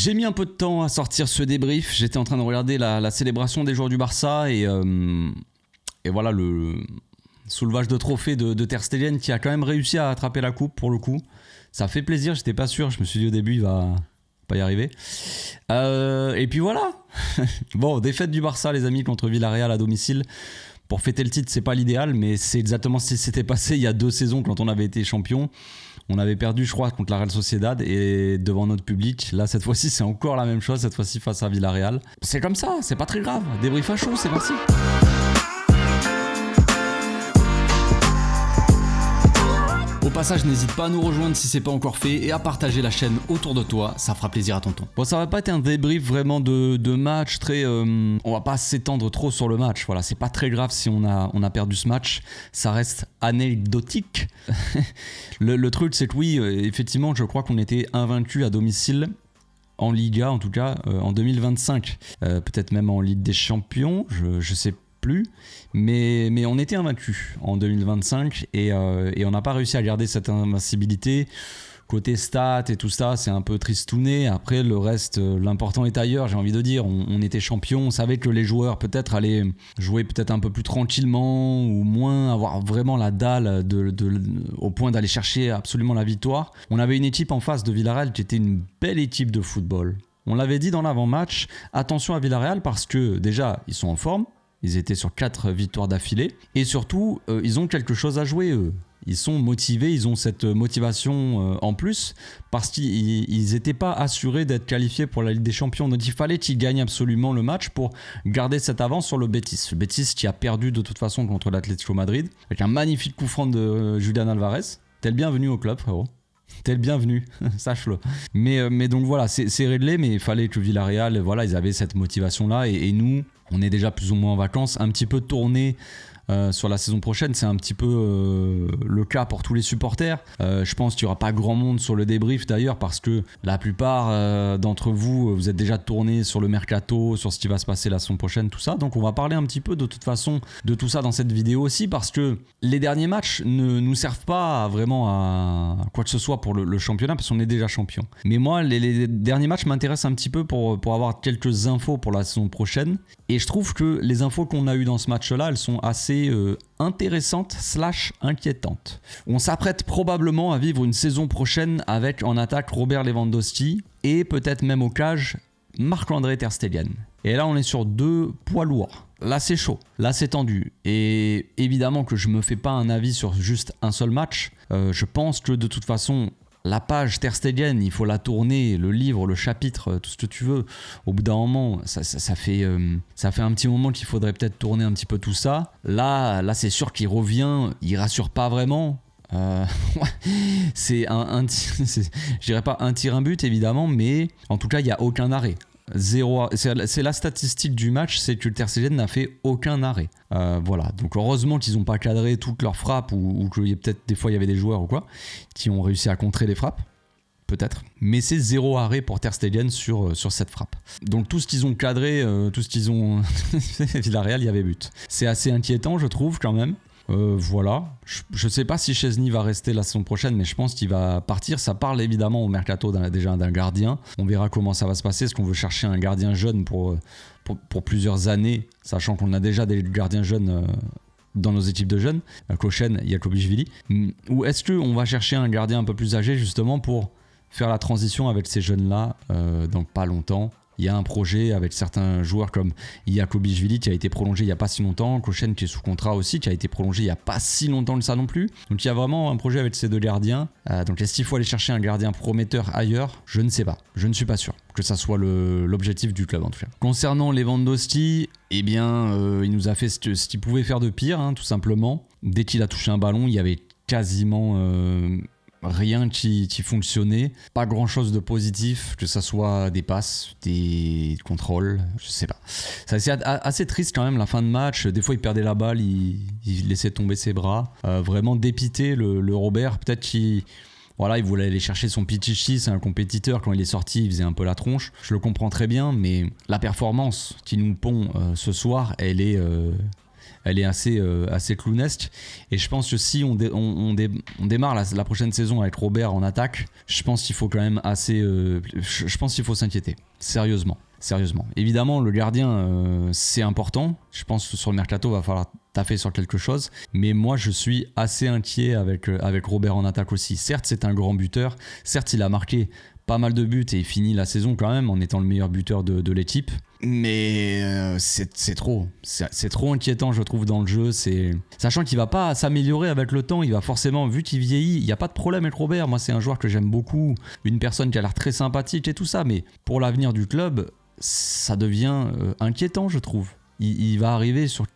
J'ai mis un peu de temps à sortir ce débrief. J'étais en train de regarder la célébration des joueurs du Barça et voilà le soulevage de trophée de Ter Stegen qui a quand même réussi à attraper la coupe pour le coup. Ça fait plaisir, j'étais pas sûr. Je me suis dit au début, il va pas y arriver. Et puis voilà. Bon, défaite du Barça, les amis, contre Villarreal à domicile. Pour fêter le titre, c'est pas l'idéal, mais c'est exactement ce qui s'était passé il y a 2 saisons quand on avait été champion. On avait perdu, je crois, contre la Real Sociedad et devant notre public. Là, cette fois-ci, c'est encore la même chose, cette fois-ci face à Villarreal. C'est comme ça, c'est pas très grave. Débrief à chaud, c'est parti. Au passage, n'hésite pas à nous rejoindre si c'est pas encore fait et à partager la chaîne autour de toi, ça fera plaisir à tonton. Bon, ça va pas être un débrief vraiment de match très... on va pas s'étendre trop sur le match, voilà, c'est pas très grave si on a perdu ce match, ça reste anecdotique. le truc c'est que oui, effectivement, je crois qu'on était invaincu à domicile, en Liga en tout cas, en 2025, peut-être même en Ligue des Champions, je sais plus, mais on était invaincu en 2025 et on n'a pas réussi à garder cette invincibilité. Côté stats et tout ça, c'est un peu tristouné. Après, le reste, l'important est ailleurs, j'ai envie de dire. On était champion, on savait que les joueurs peut-être allaient jouer peut-être un peu plus tranquillement ou moins avoir vraiment la dalle au point d'aller chercher absolument la victoire. On avait une équipe en face de Villarreal qui était une belle équipe de football. On l'avait dit dans l'avant-match, attention à Villarreal parce que déjà, ils sont en forme. Ils étaient sur 4 victoires d'affilée. Et surtout, ils ont quelque chose à jouer, eux. Ils sont motivés, ils ont cette motivation en plus parce qu'ils n'étaient pas assurés d'être qualifiés pour la Ligue des Champions. Donc il fallait qu'ils gagnent absolument le match pour garder cette avance sur le Betis. Le Betis qui a perdu de toute façon contre l'Atlético Madrid avec un magnifique coup franc de Julián Álvarez. T'es le bienvenu au club, frérot. T'es le bienvenu, sache-le. Mais donc voilà, c'est réglé, mais il fallait que Villarreal, voilà, ils avaient cette motivation-là. Et nous, on est déjà plus ou moins en vacances, un petit peu tourné sur la saison prochaine. C'est un petit peu le cas pour tous les supporters. Je pense qu'il n'y aura pas grand monde sur le débrief d'ailleurs parce que la plupart d'entre vous, vous êtes déjà tournés sur le mercato, sur ce qui va se passer la saison prochaine, tout ça. Donc on va parler un petit peu de toute façon de tout ça dans cette vidéo aussi parce que les derniers matchs ne nous servent pas vraiment à quoi que ce soit pour le championnat parce qu'on est déjà champion. Mais moi, les derniers matchs m'intéressent un petit peu pour avoir quelques infos pour la saison prochaine. Et je trouve que les infos qu'on a eues dans ce match-là, elles sont assez intéressantes / inquiétantes. On s'apprête probablement à vivre une saison prochaine avec en attaque Robert Lewandowski et peut-être même au cage Marc-André Ter Stegen. Et là, on est sur 2 poids lourds. Là, c'est chaud. Là, c'est tendu. Et évidemment que je me fais pas un avis sur juste un seul match. Je pense que de toute façon... La page Ter Stegen, il faut la tourner, le livre, le chapitre, tout ce que tu veux. Au bout d'un moment, ça fait un petit moment qu'il faudrait peut-être tourner un petit peu tout ça. Là c'est sûr qu'il revient, il rassure pas vraiment. C'est je dirais pas un tir, un but évidemment, mais en tout cas, il n'y a aucun arrêt. C'est la statistique du match, c'est que Ter Stegen n'a fait aucun arrêt. Voilà, donc heureusement qu'ils n'ont pas cadré toutes leurs frappes ou que peut-être des fois il y avait des joueurs ou quoi qui ont réussi à contrer les frappes, peut-être. Mais c'est 0 arrêt pour Ter Stegen sur cette frappe. Donc tout ce qu'ils ont cadré, tout ce qu'ils ont... Villarreal, il y avait but. C'est assez inquiétant, je trouve, quand même. Voilà, je sais pas si Szczęsny va rester la saison prochaine, mais je pense qu'il va partir. Ça parle évidemment au mercato déjà d'un gardien. On verra comment ça va se passer. Est-ce qu'on veut chercher un gardien jeune pour plusieurs années, sachant qu'on a déjà des gardiens jeunes dans nos équipes de jeunes, Kochen, Jakobishvili, ou est-ce qu'on va chercher un gardien un peu plus âgé justement pour faire la transition avec ces jeunes-là dans pas longtemps? Il y a un projet avec certains joueurs comme Jakobishvili qui a été prolongé il n'y a pas si longtemps, Kochen qui est sous contrat aussi, qui a été prolongé il n'y a pas si longtemps que ça non plus. Donc il y a vraiment un projet avec ces 2 gardiens. Donc est-ce qu'il faut aller chercher un gardien prometteur ailleurs? Je ne sais pas, je ne suis pas sûr que ça soit l'objectif du club en tout cas. Concernant Lewandowski, eh bien il nous a fait ce qu'il pouvait faire de pire, hein, tout simplement. Dès qu'il a touché un ballon, il y avait quasiment... rien qui fonctionnait, pas grand chose de positif, que ça soit des passes, des contrôles, je sais pas. C'est assez triste quand même la fin de match. Des fois il perdait la balle, il laissait tomber ses bras. Vraiment dépité le Robert, peut-être qu'il... Voilà, il voulait aller chercher son Pichichi, c'est un compétiteur, quand il est sorti il faisait un peu la tronche, je le comprends très bien, mais la performance qui nous pond ce soir, elle est elle est assez clownesque. Et je pense que si on démarre la prochaine saison avec Robert en attaque, je pense qu'il faut quand même je pense qu'il faut s'inquiéter. Sérieusement. Évidemment, le gardien, c'est important. Je pense que sur le mercato, il va falloir taffer sur quelque chose. Mais moi, je suis assez inquiet avec Robert en attaque aussi. Certes, c'est un grand buteur. Certes, il a marqué pas mal de buts et il finit la saison quand même en étant le meilleur buteur de l'équipe. Mais c'est trop. C'est trop inquiétant, je trouve, dans le jeu. Sachant qu'il va pas s'améliorer avec le temps. Il va forcément, vu qu'il vieillit, il n'y a pas de problème avec Robert. Moi, c'est un joueur que j'aime beaucoup. Une personne qui a l'air très sympathique et tout ça. Mais pour l'avenir du club, ça devient inquiétant, je trouve. Il va arriver sur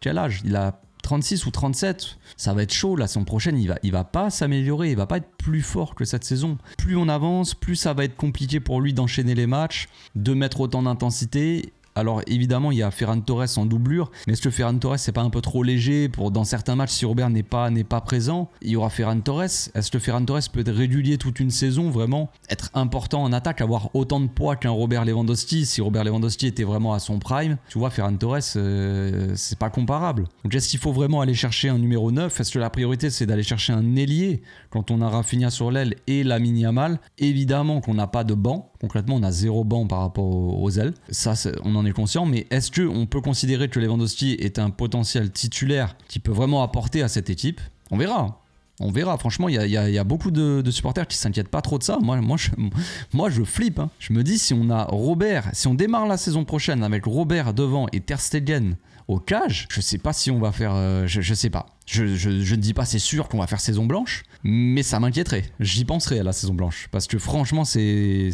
quel âge ? Il a 36 ou 37, ça va être chaud. La saison prochaine, il va pas s'améliorer, il va pas être plus fort que cette saison. Plus on avance, plus ça va être compliqué pour lui d'enchaîner les matchs, de mettre autant d'intensité. Alors évidemment, il y a Ferran Torres en doublure, mais est-ce que Ferran Torres c'est pas un peu trop léger pour dans certains matchs si Robert n'est pas présent, il y aura Ferran Torres. Est-ce que Ferran Torres peut être régulier toute une saison, vraiment être important en attaque, avoir autant de poids qu'un Robert Lewandowski? Si Robert Lewandowski était vraiment à son prime, tu vois, Ferran Torres c'est pas comparable. Donc est-ce qu'il faut vraiment aller chercher un numéro 9? Est-ce que la priorité c'est d'aller chercher un ailier quand on a Rafinha sur l'aile et Lamine Yamal? Évidemment qu'on n'a pas de banc. Concrètement, on a 0 banc par rapport aux ailes. Ça, on en est conscient. Mais est-ce qu'on peut considérer que Lewandowski est un potentiel titulaire qui peut vraiment apporter à cette équipe? On verra. Franchement, il y a beaucoup de supporters qui s'inquiètent pas trop de ça. Moi, je flippe. Hein. Je me dis, si on a Robert, si on démarre la saison prochaine avec Robert devant et Ter Stegen au cage, je sais pas si on va faire... je sais pas. Je ne dis pas c'est sûr qu'on va faire saison blanche, mais ça m'inquiéterait. J'y penserais à la saison blanche. Parce que franchement, c'est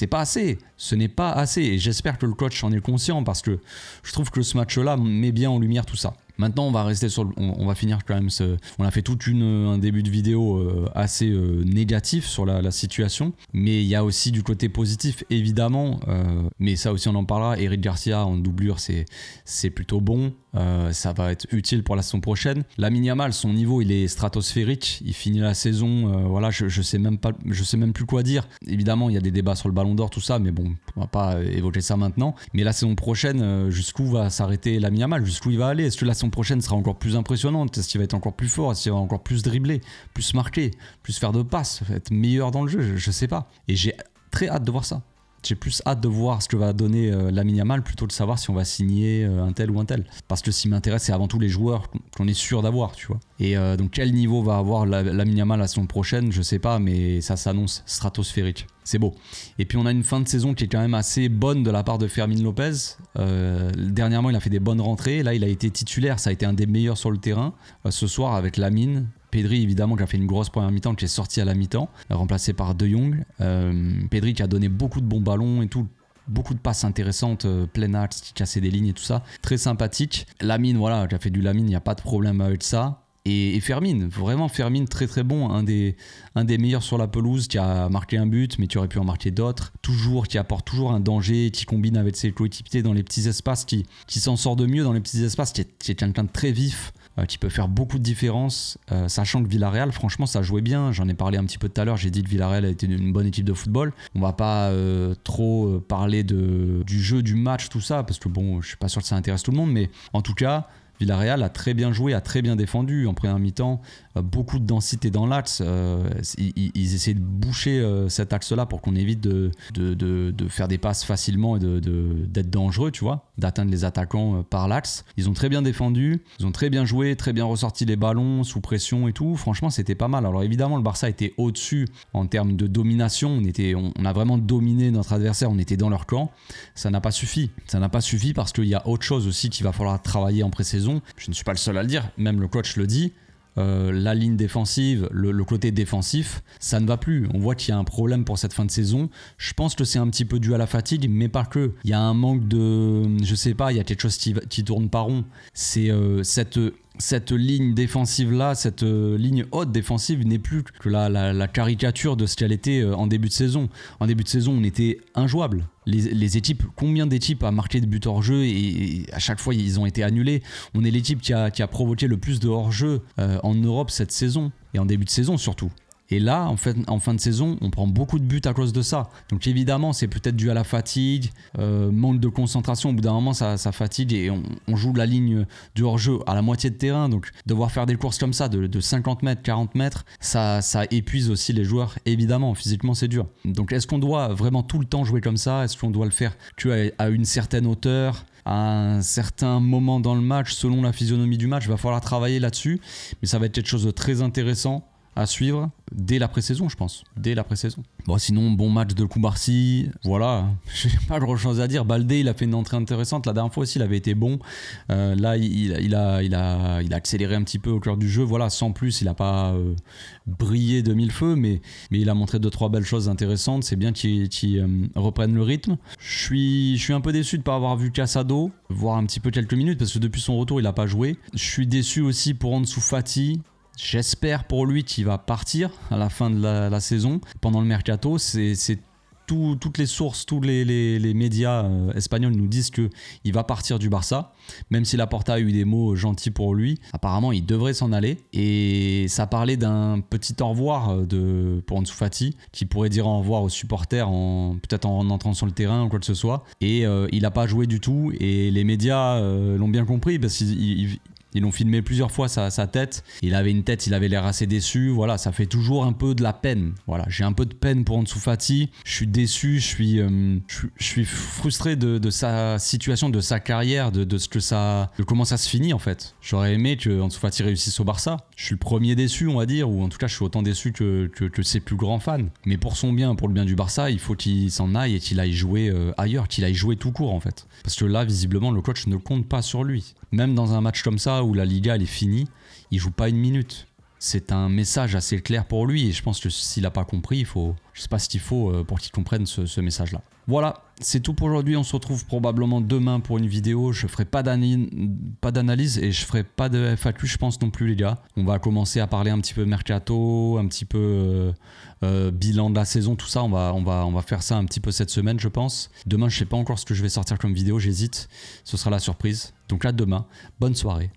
pas assez. Ce n'est pas assez. Et j'espère que le coach en est conscient parce que je trouve que ce match-là met bien en lumière tout ça. Maintenant, on va rester on va finir quand même on a fait tout un début de vidéo assez négatif sur la situation, mais il y a aussi du côté positif évidemment, mais ça aussi on en parlera. Eric Garcia en doublure, c'est plutôt bon. Ça va être utile pour la saison prochaine. Lamine Yamal, son niveau il est stratosphérique, il finit la saison, voilà, je sais même plus quoi dire. Évidemment il y a des débats sur le Ballon d'Or, tout ça, mais bon, on va pas évoquer ça maintenant. Mais la saison prochaine, jusqu'où va s'arrêter Lamine Yamal, jusqu'où il va aller? Est-ce que la saison prochaine sera encore plus impressionnante? Est-ce qu'il va être encore plus fort? Est-ce qu'il va encore plus dribbler, plus marquer, plus faire de passes, être meilleur dans le jeu? Je sais pas. Et j'ai très hâte de voir ça. J'ai plus hâte de voir ce que va donner Lamine Yamal plutôt de savoir si on va signer un tel ou un tel. Parce que ce qui m'intéresse, c'est avant tout les joueurs qu'on est sûr d'avoir, tu vois. Et donc quel niveau va avoir Lamine Yamal la saison prochaine, je sais pas, mais ça s'annonce stratosphérique. C'est beau. Et puis on a une fin de saison qui est quand même assez bonne de la part de Fermín López. Dernièrement, il a fait des bonnes rentrées. Là, il a été titulaire. Ça a été un des meilleurs sur le terrain. Ce soir, avec Lamine. Pedri, évidemment, qui a fait une grosse première mi-temps, qui est sorti à la mi-temps, remplacé par De Jong. Pedri qui a donné beaucoup de bons ballons et tout. Beaucoup de passes intéressantes, plein axe, qui cassait des lignes et tout ça. Très sympathique. Lamine, voilà, qui a fait du Lamine, il n'y a pas de problème avec ça. Et Fermín, vraiment Fermín très très bon, un des meilleurs sur la pelouse, qui a marqué un but mais qui aurait pu en marquer d'autres, qui apporte toujours un danger, qui combine avec ses coéquipiers dans les petits espaces, qui s'en sort de mieux dans les petits espaces, qui est quelqu'un de très vif, qui peut faire beaucoup de différence, sachant que Villarreal, franchement ça jouait bien, j'en ai parlé un petit peu tout à l'heure, j'ai dit que Villarreal a été une bonne équipe de football. On va pas trop parler du jeu, du match, tout ça, parce que bon, je suis pas sûr que ça intéresse tout le monde, mais en tout cas Villarreal a très bien joué, a très bien défendu en première mi-temps, beaucoup de densité dans l'axe, ils essaient de boucher cet axe-là pour qu'on évite de faire des passes facilement et d'être dangereux, tu vois, d'atteindre les attaquants par l'axe. Ils ont très bien défendu, ils ont très bien joué, très bien ressorti les ballons sous pression et tout, franchement c'était pas mal. Alors évidemment le Barça était au-dessus en termes de domination, on a vraiment dominé notre adversaire, on était dans leur camp, ça n'a pas suffi parce qu'il y a autre chose aussi qu'il va falloir travailler en pré-saison. Je ne suis pas le seul à le dire, même le coach le dit. La ligne défensive, le côté défensif, ça ne va plus. On voit qu'il y a un problème pour cette fin de saison. Je pense que c'est un petit peu dû à la fatigue, mais pas que. Il y a un manque de... Je sais pas, il y a quelque chose qui tourne pas rond. C'est cette ligne défensive-là, cette ligne haute défensive n'est plus que la caricature de ce qu'elle était en début de saison. En début de saison, on était injouable. Les équipes, combien d'équipes a marqué de buts hors jeu et à chaque fois ils ont été annulés. On est l'équipe qui a provoqué le plus de hors jeu en Europe cette saison et en début de saison surtout. Et là, en fait, en fin de saison, on prend beaucoup de buts à cause de ça. Donc évidemment, c'est peut-être dû à la fatigue, manque de concentration. Au bout d'un moment, ça fatigue et on joue la ligne du hors-jeu à la moitié de terrain. Donc devoir faire des courses comme ça de 50 mètres, 40 mètres, ça épuise aussi les joueurs. Évidemment, physiquement, c'est dur. Donc est-ce qu'on doit vraiment tout le temps jouer comme ça? Est-ce qu'on doit le faire à une certaine hauteur, à un certain moment dans le match, selon la physionomie du match? Il va falloir travailler là-dessus, mais ça va être quelque chose de très intéressant à suivre dès la pré-saison, je pense. Dès la pré-saison. Bon, sinon, bon match de Koubarsi. Voilà, j'ai pas grand chose à dire. Baldé, il a fait une entrée intéressante. La dernière fois aussi, il avait été bon. Là, il a accéléré un petit peu au cœur du jeu. Voilà, sans plus, il a pas brillé de mille feux, mais il a montré 2-3 belles choses intéressantes. C'est bien qu'il reprenne le rythme. Je suis un peu déçu de ne pas avoir vu Casado, voir un petit peu quelques minutes, parce que depuis son retour, il n'a pas joué. Je suis déçu aussi pour Ansu Fati. J'espère pour lui qu'il va partir à la fin de la saison. Pendant le mercato, toutes les sources, tous les médias espagnols nous disent qu'il va partir du Barça. Même si Laporta a eu des mots gentils pour lui, apparemment il devrait s'en aller. Et ça parlait d'un petit au revoir pour Ansu Fati, qui pourrait dire au revoir aux supporters peut-être en entrant sur le terrain ou quoi que ce soit. Et il n'a pas joué du tout. Et les médias l'ont bien compris parce qu'ils l'ont filmé plusieurs fois sa tête. Il avait une tête, il avait l'air assez déçu. Voilà, ça fait toujours un peu de la peine. Voilà, j'ai un peu de peine pour Ansu Fati. Je suis déçu, je suis frustré de sa situation, de sa carrière, de comment ça se finit en fait. J'aurais aimé que Ansu Fati réussisse au Barça. Je suis le premier déçu, on va dire, ou en tout cas, je suis autant déçu que ses plus grands fans. Mais pour son bien, pour le bien du Barça, il faut qu'il s'en aille et qu'il aille jouer ailleurs, qu'il aille jouer tout court en fait. Parce que là, visiblement, le coach ne compte pas sur lui. Même dans un match comme ça où la Liga elle est finie, il joue pas une minute. C'est un message assez clair pour lui et je pense que s'il n'a pas compris, je sais pas ce qu'il faut pour qu'il comprenne ce message-là. Voilà, c'est tout pour aujourd'hui. On se retrouve probablement demain pour une vidéo. Je ferai pas d'analyse et je ferai pas de FAQ, je pense non plus les gars. On va commencer à parler un petit peu mercato, un petit peu bilan de la saison, tout ça. On va faire ça un petit peu cette semaine, je pense. Demain, je sais pas encore ce que je vais sortir comme vidéo, j'hésite. Ce sera la surprise. Donc à demain, bonne soirée.